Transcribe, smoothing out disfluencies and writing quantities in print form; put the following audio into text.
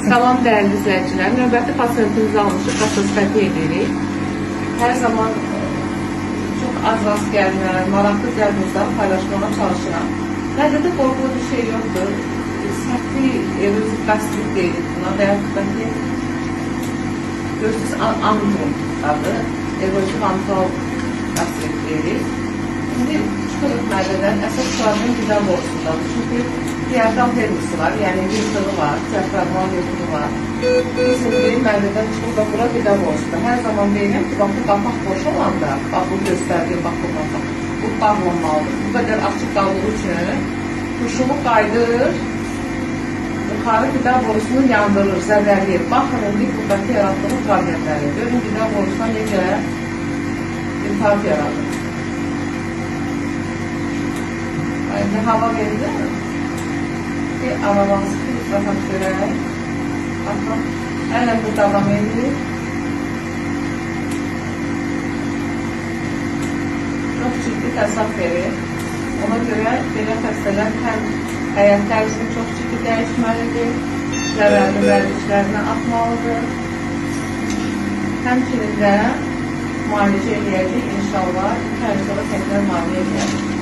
Salam değerli izləyicilər. Növbəti pasientimizi almışıq, gastroskopi edirik. Hər zaman çox az rast gəlinən, maraqlı diaqnozları paylaşmağa çalışıram. Məndə də qorxulu bir şey yoxdur. Səhvli erozif gastrit deyirik buna və yaxud da ki, görürsünüz, antrum adı, erozif antral gastrit deyirik. Şimdi çıxırıq mədədən, əsas problem qida borusundadır. Çünki diafram hermisi var, yəni yırtığı var, diaframal yırtığı var. Bizim bir mədədən çıxıb da bura qida borusudur. Hər zaman deyirəm ki, bax bu qapaq boş olanda, bax bu göstərdiyi, bax bu qapaq, bu bağlanmalıdır. Bu qədər açıq qaldığı üçün quşumu qaydır, yuxarı qida borusunu yandırır, zədəliyir. Baxın, indi buradakı yaratdığı problemləri. Görün, qida borusuna necə iltihab yaradır. Ayrıca hava verir mi? Bir arabanızı bir rahat görək. Baxın, hələ bu davam edir. Çox ciddi təsaf verir. Ona görə belə xəstələr həm həyat tərzini çox ciddi dəyişməlidir, zərərli vərdişlərini atmalıdır. Həmçinin də müalicə eləyəcək, inşallah 2 ay sonra təkrar müalicə eləyəcək.